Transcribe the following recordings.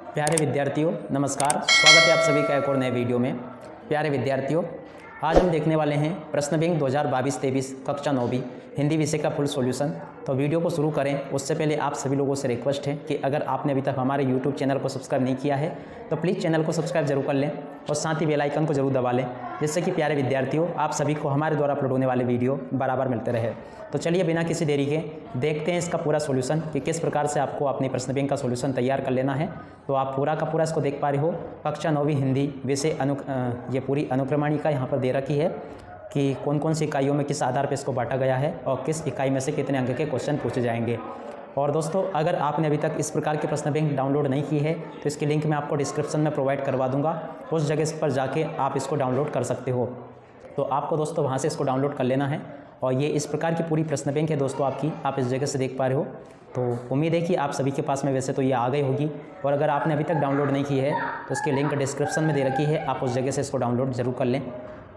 प्यारे विद्यार्थियों नमस्कार, स्वागत है आप सभी का एक और नए वीडियो में। प्यारे विद्यार्थियों, आज हम देखने वाले हैं प्रश्न बैंक 2022-23 कक्षा 9वीं हिंदी विषय का फुल सॉल्यूशन। तो वीडियो को शुरू करें उससे पहले आप सभी लोगों से रिक्वेस्ट है कि अगर आपने अभी तक हमारे यूट्यूब चैनल को सब्सक्राइब नहीं किया है तो प्लीज़ चैनल को सब्सक्राइब जरूर कर लें और साथ ही बेल आइकन को जरूर दबा लें, जिससे कि प्यारे विद्यार्थियों आप सभी को हमारे द्वारा अपलोड होने वाले वीडियो बराबर मिलते रहे। तो चलिए बिना किसी देरी के देखते हैं इसका पूरा सॉल्यूशन कि किस प्रकार से आपको अपनी प्रश्न बैंक का सॉल्यूशन तैयार कर लेना है। तो आप पूरा का पूरा इसको देख पा रहे हो। कक्षा 9वीं हिंदी विषय ये पूरी अनुक्रमणिका यहाँ पर दे रखी है कि कौन कौन सी इकाइयों में किस आधार पर इसको बांटा गया है और किस इकाई में से कितने अंक के क्वेश्चन पूछे जाएंगे। और दोस्तों, अगर आपने अभी तक इस प्रकार के प्रश्न बैंक डाउनलोड नहीं की है तो इसकी लिंक मैं आपको डिस्क्रिप्शन में प्रोवाइड करवा दूंगा। उस जगह पर जाके आप इसको डाउनलोड कर सकते हो। तो आपको दोस्तों वहाँ से इसको डाउनलोड कर लेना है और ये इस प्रकार की पूरी प्रश्न बैंक है दोस्तों आपकी, आप इस जगह से देख पा रहे हो। तो उम्मीद है कि आप सभी के पास में वैसे तो ये आ गई होगी, और अगर आपने अभी तक डाउनलोड नहीं की है तो इसकी लिंक डिस्क्रिप्शन में दे रखी है, आप उस जगह से इसको डाउनलोड जरूर कर लें।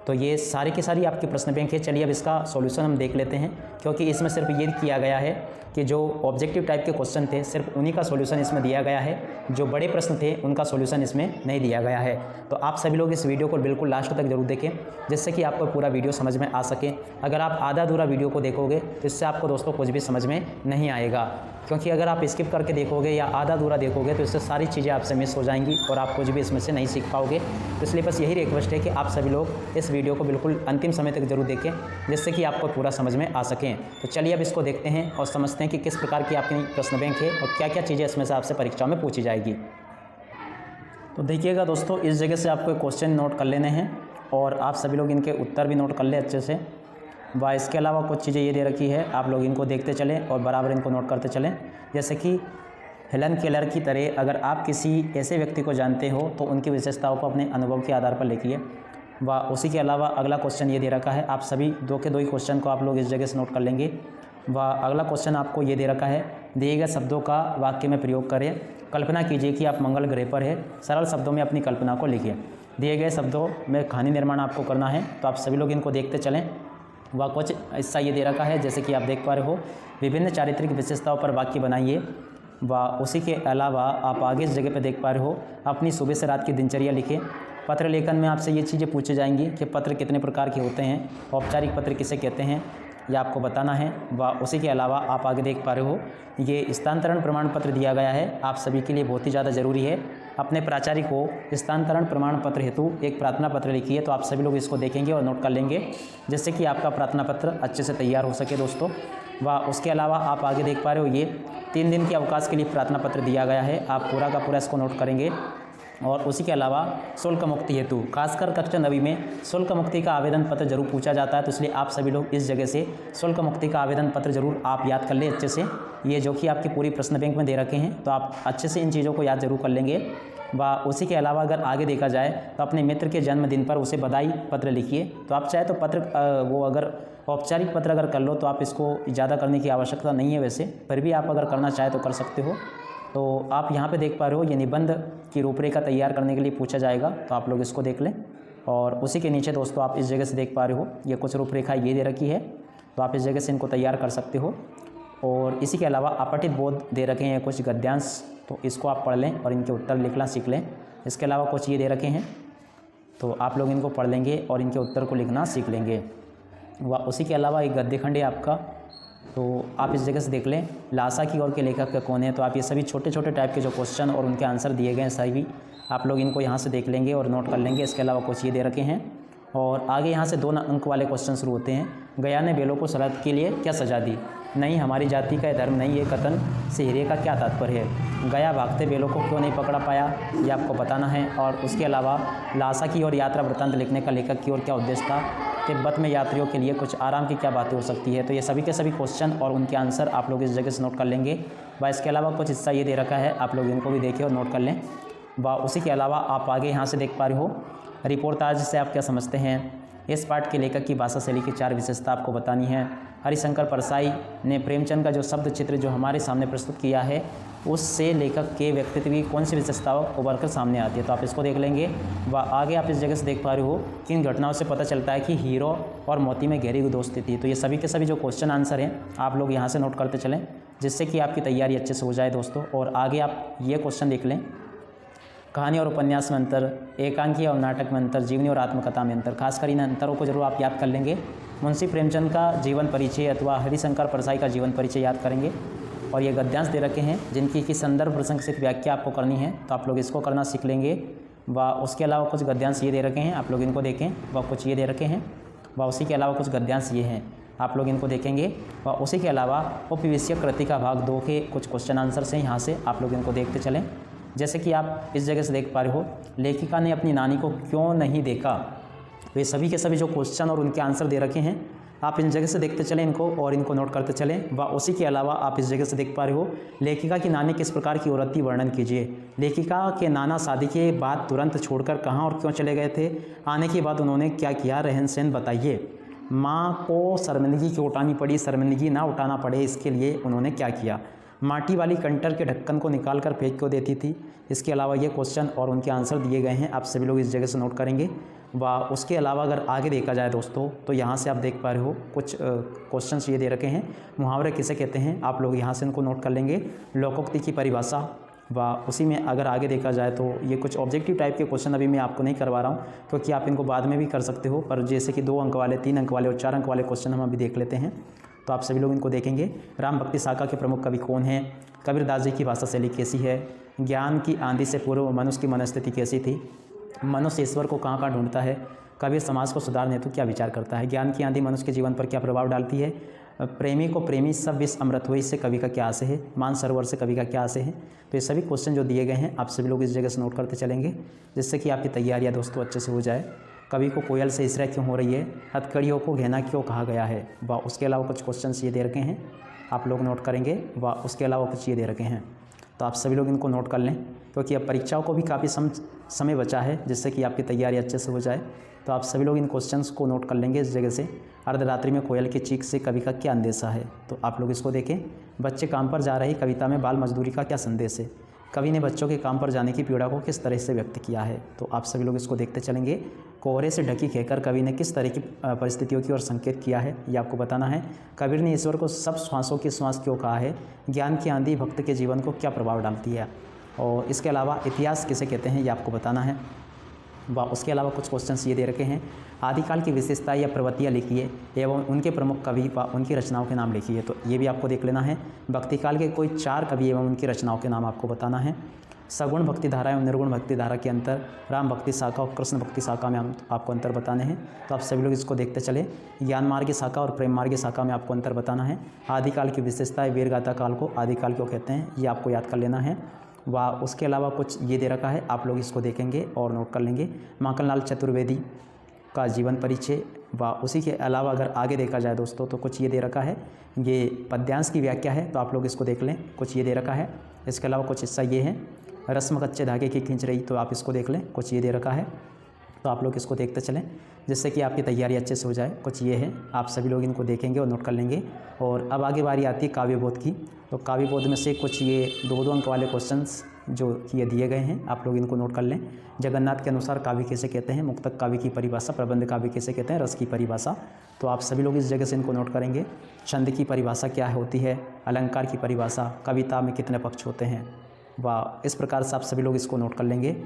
तो ये सारी की सारी आपकी प्रश्न बैंक है। चलिए अब इसका सॉल्यूशन हम देख लेते हैं, क्योंकि इसमें सिर्फ ये किया गया है कि जो ऑब्जेक्टिव टाइप के क्वेश्चन थे सिर्फ उन्हीं का सॉल्यूशन इसमें दिया गया है, जो बड़े प्रश्न थे उनका सॉल्यूशन इसमें नहीं दिया गया है। तो आप सभी लोग इस वीडियो को बिल्कुल लास्ट तक जरूर देखें, जिससे कि आपको पूरा वीडियो समझ में आ सके। अगर आप आधा अधूरा वीडियो को देखोगे तो इससे आपको दोस्तों कुछ भी समझ में नहीं आएगा, क्योंकि अगर आप स्किप करके देखोगे या आधा अधूरा देखोगे तो इससे सारी चीज़ें आपसे मिस हो जाएंगी और आप कुछ भी इसमें से नहीं सीख पाओगे। तो इसलिए बस यही रिक्वेस्ट है कि आप सभी लोग इस वीडियो को बिल्कुल अंतिम समय तक जरूर देखें, जिससे कि आपको पूरा समझ में आ सकें। तो चलिए अब इसको देखते हैं और समझते हैं कि किस प्रकार की आपकी प्रश्न बैंक है और क्या क्या चीज़ें इसमें से आपसे परीक्षा में पूछी जाएगी। तो देखिएगा दोस्तों, इस जगह से आपको क्वेश्चन नोट कर लेने हैं और आप सभी लोग इनके उत्तर भी नोट कर लें अच्छे से। व इसके अलावा कुछ चीज़ें ये दे रखी है, आप लोग इनको देखते चलें और बराबर इनको नोट करते चलें। जैसे कि हेलन केलर की तरह अगर आप किसी ऐसे व्यक्ति को जानते हो तो उनकी विशेषताओं को अपने अनुभव के आधार पर लिखिए। व उसी के अलावा अगला क्वेश्चन ये दे रखा है, आप सभी दो के दो ही क्वेश्चन को आप लोग इस जगह से नोट कर लेंगे। व अगला क्वेश्चन आपको ये दे रखा है, दिए गए शब्दों का वाक्य में प्रयोग करें। कल्पना कीजिए कि आप मंगल ग्रह पर है, सरल शब्दों में अपनी कल्पना को लिखिए। दिए गए शब्दों में कहानी निर्माण आपको करना है, तो आप सभी लोग इनको देखते चलें। वह कुछ हिस्सा ये दे रखा है, जैसे कि आप देख पा रहे हो, विभिन्न चारित्रिक विशेषताओं पर वाक्य बनाइए। व उसी के अलावा आप आगे इस जगह पर देख पा रहे हो, अपनी सुबह से रात की दिनचर्या लिखें। पत्र लेखन में आपसे ये चीज़ें पूछी जाएंगी कि पत्र कितने प्रकार के होते हैं, औपचारिक पत्र किसे कहते हैं, यह आपको बताना है। व उसी के अलावा आप आगे देख पा रहे हो, ये स्थानांतरण प्रमाण पत्र दिया गया है, आप सभी के लिए बहुत ही ज़्यादा ज़रूरी है। अपने प्राचार्य को स्थानांतरण प्रमाण पत्र हेतु एक प्रार्थना पत्र लिखिए। तो आप सभी लोग इसको देखेंगे और नोट कर लेंगे, जिससे कि आपका प्रार्थना पत्र अच्छे से तैयार हो सके दोस्तों। व उसके अलावा आप आगे देख पा रहे हो, ये 3 दिन के अवकाश के लिए प्रार्थना पत्र दिया गया है, आप पूरा का पूरा इसको नोट करेंगे। और उसी के अलावा शुल्क मुक्ति हेतु, खासकर कक्षा 9वीं में शुल्क मुक्ति का आवेदन पत्र जरूर पूछा जाता है, तो इसलिए आप सभी लोग इस जगह से शुल्क मुक्ति का आवेदन पत्र जरूर आप याद कर लें अच्छे से। ये जो कि आपकी पूरी प्रश्न बैंक में दे रखे हैं, तो आप अच्छे से इन चीज़ों को याद जरूर कर लेंगे। व उसी के अलावा अगर आगे देखा जाए तो अपने मित्र के जन्मदिन पर उसे बधाई पत्र लिखिए। तो आप चाहे तो पत्र वो अगर औपचारिक पत्र अगर कर लो तो आप इसको ज़्यादा करने की आवश्यकता नहीं है वैसे, फिर भी आप अगर करना चाहे तो कर सकते हो। तो आप यहाँ पे देख पा रहे हो, ये निबंध की रूपरेखा तैयार करने के लिए पूछा जाएगा, तो आप लोग इसको देख लें। और उसी के नीचे दोस्तों आप इस जगह से देख पा रहे हो, ये कुछ रूपरेखा ये दे रखी है, तो आप इस जगह से इनको तैयार कर सकते हो। और इसी के अलावा अपठित बोध दे रखे हैं कुछ गद्यांश, तो इसको आप पढ़ लें और इनके उत्तर लिखना सीख लें। इसके अलावा कुछ ये दे रखे हैं, तो आप लोग इनको पढ़ लेंगे और इनके उत्तर को लिखना सीख लेंगे। व उसी के अलावा एक गद्य खंड है आपका, तो आप इस जगह से देख लें, लासा की ओर के लेखक कौन है। तो आप ये सभी छोटे छोटे टाइप के जो क्वेश्चन और उनके आंसर दिए गए हैं सभी आप लोग इनको यहाँ से देख लेंगे और नोट कर लेंगे। इसके अलावा कुछ ये दे रखे हैं और आगे यहाँ से 2 अंक वाले क्वेश्चन शुरू होते हैं। गया ने बेलों को शरद के लिए क्या सजा दी? नहीं, हमारी जाति का धर्म नहीं, ये कथन से हीरे का क्या तात्पर्य है? गया भागते बेलों को क्यों नहीं पकड़ा पाया, ये आपको बताना है। और उसके अलावा लासा की ओर यात्रा वृत्तांत लिखने का लेखक की ओर क्या उद्देश्य था? तिब्बत में यात्रियों के लिए कुछ आराम की क्या बातें हो सकती है? तो ये सभी के सभी क्वेश्चन और उनके आंसर आप लोग इस जगह से नोट कर लेंगे। व इसके अलावा कुछ हिस्सा ये दे रखा है, आप लोग इनको भी देखें और नोट कर लें। व उसी के अलावा आप आगे यहाँ से देख पा रहे हो, रिपोर्टाज से आप क्या समझते हैं? इस पाठ के लेखक की भाषा शैली की 4 विशेषता आपको बतानी है। हरिशंकर परसाई ने प्रेमचंद का जो शब्द चित्र जो हमारे सामने प्रस्तुत किया है, उससे लेखक के व्यक्तित्व की कौन सी विशेषताओं उभर कर सामने आती है? तो आप इसको देख लेंगे। व आगे आप इस जगह से देख पा रहे हो कि इन घटनाओं से पता चलता है कि हीरो और मोती में गहरी दोस्ती थी। तो ये सभी के सभी जो क्वेश्चन आंसर हैं आप लोग यहाँ से नोट करते चलें, जिससे कि आपकी तैयारी अच्छे से हो जाए दोस्तों। और आगे आप ये क्वेश्चन देख लें, कहानी और उपन्यास में अंतर, एकांकी और नाटक में अंतर, जीवनी और आत्मकथा में अंतर। खासकर इन अंतरों को जरूर आप याद कर लेंगे। मुंशी प्रेमचंद का जीवन परिचय अथवा हरिशंकर परसाई का जीवन परिचय याद करेंगे। और ये गद्यांश दे रखे हैं जिनकी की संदर्भ प्रसंग से व्याख्या आपको करनी है, तो आप लोग इसको करना सीख लेंगे। व उसके अलावा कुछ गद्यांश ये दे रखे हैं, आप लोग इनको देखें। व कुछ ये दे रखे हैं, व उसी के अलावा कुछ गद्यांश ये हैं, आप लोग इनको देखेंगे। व उसी के अलावा उपविषयक कृति का भाग 2 के कुछ क्वेश्चन आंसर्स हैं, यहाँ से आप लोग इनको देखते चलें। जैसे कि आप इस जगह से देख पा रहे हो, लेखिका ने अपनी नानी को क्यों नहीं देखा। तो ये सभी के सभी जो क्वेश्चन और उनके आंसर दे रखे हैं, आप इन जगह से देखते चलें इनको और इनको नोट करते चलें। व उसी के अलावा आप इस जगह से देख पा रहे हो, लेखिका की नानी किस प्रकार की औरत थी, वर्णन कीजिए। लेखिका के नाना शादी के बाद तुरंत छोड़कर कहाँ और क्यों चले गए थे, आने के बाद उन्होंने क्या किया, रहन सहन बताइए। माँ को शर्मिंदगी क्यों उठानी पड़ी, शर्मिंदगी ना उठाना पड़े इसके लिए उन्होंने क्या किया। माटी वाली कंटर के ढक्कन को निकाल कर फेंक क्यों देती थी। इसके अलावा ये क्वेश्चन और उनके आंसर दिए गए हैं, आप सभी लोग इस जगह से नोट करेंगे। व उसके अलावा अगर आगे देखा जाए दोस्तों, तो यहाँ से आप देख पा रहे हो कुछ क्वेश्चंस ये दे रखे हैं। मुहावरे किसे कहते हैं, आप लोग यहाँ से इनको नोट कर लेंगे। लोकोक्ति की परिभाषा, व उसी में अगर आगे देखा जाए तो ये कुछ ऑब्जेक्टिव टाइप के क्वेश्चन अभी मैं आपको नहीं करवा रहा हूँ, क्योंकि आप इनको बाद में भी कर सकते हो। पर जैसे कि 2 अंक वाले, 3 अंक वाले और 4 अंक वाले क्वेश्चन हम अभी देख लेते हैं, तो आप सभी लोग इनको देखेंगे। राम भक्ति शाखा के प्रमुख कवि कौन हैं, कबीरदास जी की भाषा शैली कैसी है, ज्ञान की आंधी से पूर्व मनुष्य की मनस्थिति कैसी थी, मनुष्य ईश्वर को कहाँ कहाँ ढूंढता है, कबीर समाज को सुधारने हेतु क्या विचार करता है, ज्ञान की आंधी मनुष्य के जीवन पर क्या प्रभाव डालती है, प्रेमी को प्रेमी सब विष अमृत हुए, इससे कवि का क्या आशय है, मान सरोवर से कवि का क्या आशय है। तो ये सभी क्वेश्चन जो दिए गए हैं, आप सभी लोग इस जगह से नोट करते चलेंगे, जिससे कि आपकी तैयारियाँ दोस्तों अच्छे से हो जाए। कवि को कोयल से इसरा क्यों हो रही है, हथकड़ियों को घेना क्यों कहा गया है। व उसके अलावा कुछ क्वेश्चन ये दे रखे हैं, आप लोग नोट करेंगे। व उसके अलावा कुछ ये दे रखे हैं, तो आप सभी लोग इनको नोट कर लें, क्योंकि अब परीक्षाओं को भी काफ़ी समय बचा है, जिससे कि आपकी तैयारी अच्छे से हो जाए। तो आप सभी लोग इन क्वेश्चंस को नोट कर लेंगे इस जगह से। अर्धरात्रि में कोयल की चीख से कवि का क्या अंदेशा है, तो आप लोग इसको देखें। बच्चे काम पर जा रही कविता में बाल मजदूरी का क्या संदेश है, कवि ने बच्चों के काम पर जाने की पीड़ा को किस तरह से व्यक्त किया है। तो आप सभी लोग इसको देखते चलेंगे। कोहरे से ढकी कहकर कवि ने किस तरह की परिस्थितियों की ओर संकेत किया है, ये आपको बताना है। कबीर ने ईश्वर को सब श्वासों की श्वास क्यों कहा है, ज्ञान की आंधी भक्त के जीवन को क्या प्रभाव डालती है। और इसके अलावा इतिहास किसे कहते हैं, ये आपको बताना है। व उसके अलावा कुछ क्वेश्चंस ये दे रखे हैं, आदिकाल की विशेषता या प्रवृत्तियाँ लिखिए एवं उनके प्रमुख कवि व उनकी रचनाओं के नाम लिखिए। तो ये भी आपको देख लेना है। भक्तिकाल के कोई 4 कवि एवं उनकी रचनाओं के नाम आपको बताना है। सगुण भक्ति धारा एवं निर्गुण भक्ति धारा के अंतर, राम भक्ति शाखा और कृष्ण भक्ति शाखा में आपको अंतर बताने हैं। तो आप सभी लोग इसको देखते चले। ज्ञान मार्ग की शाखा और प्रेम मार्ग की शाखा में आपको अंतर बताना है। आदिकाल की विशेषता, वीरगाथा काल को आदिकाल क्यों कहते हैं, ये आपको याद कर लेना है। व उसके अलावा कुछ ये दे रखा है, आप लोग इसको देखेंगे और नोट कर लेंगे। माखनलाल चतुर्वेदी का जीवन परिचय। व उसी के अलावा अगर आगे देखा जाए दोस्तों, तो कुछ ये दे रखा है, ये पद्यांश की व्याख्या है, तो आप लोग इसको देख लें। कुछ ये दे रखा है। इसके अलावा कुछ हिस्सा ये है, रस्म कच्चे धागे की खींच रही, तो आप इसको देख लें। कुछ ये दे रखा है, तो आप लोग इसको देखते चलें, जिससे कि आपकी तैयारी अच्छे से हो जाए। कुछ ये है, आप सभी लोग इनको देखेंगे और नोट कर लेंगे। और अब आगे बारी आती है काव्यबोध की। तो काव्यबोध में से कुछ ये 2-2 अंक वाले क्वेश्चंस जो ये दिए गए हैं, आप लोग इनको नोट कर लें। जगन्नाथ के अनुसार काव्य किसे कहते हैं, मुक्तक काव्य की परिभाषा, प्रबंध काव्य किसे कहते हैं, रस की परिभाषा। तो आप सभी लोग इस जगह से इनको नोट करेंगे। छंद की परिभाषा क्या होती है, अलंकार की परिभाषा, कविता में कितने पक्ष होते हैं, व इस प्रकार से आप सभी लोग इसको नोट कर लेंगे।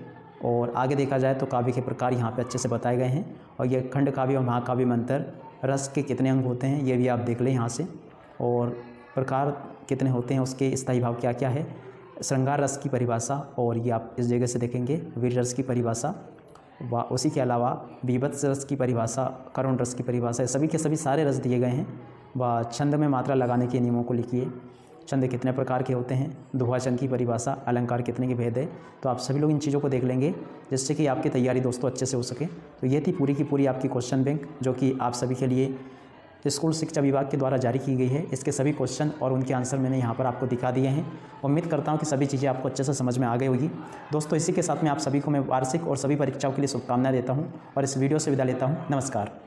और आगे देखा जाए तो काव्य के प्रकार यहाँ पे अच्छे से बताए गए हैं। और ये खंड काव्य और महाकाव्य में अंतर, रस के कितने अंग होते हैं, ये भी आप देख लें यहाँ से। और प्रकार कितने होते हैं, उसके स्थायी भाव क्या क्या है, श्रृंगार रस की परिभाषा, और ये आप इस जगह से देखेंगे। वीर रस की परिभाषा, व उसी के अलावा बीभत्स रस की परिभाषा, करुण रस की परिभाषा, सभी के सभी सारे रस दिए गए हैं। व छंद में मात्रा लगाने के नियमों को लिखिए। छंद कितने प्रकार के होते हैं, दोहा छंद की परिभाषा, अलंकार कितने के भेद है। तो आप सभी लोग इन चीज़ों को देख लेंगे, जिससे कि आपकी तैयारी दोस्तों अच्छे से हो सके। तो ये थी पूरी की पूरी आपकी क्वेश्चन बैंक, जो कि आप सभी के लिए स्कूल शिक्षा विभाग के द्वारा जारी की गई है। इसके सभी क्वेश्चन और उनके आंसर मैंने यहाँ पर आपको दिखा दिए हैं। उम्मीद करता हूँ कि सभी चीज़ें आपको अच्छे से समझ में आ गई होगी। दोस्तों इसी के साथ में आप सभी को मैं वार्षिक और सभी परीक्षाओं के लिए शुभकामनाएं देता हूँ और इस वीडियो से विदा लेता हूँ। नमस्कार।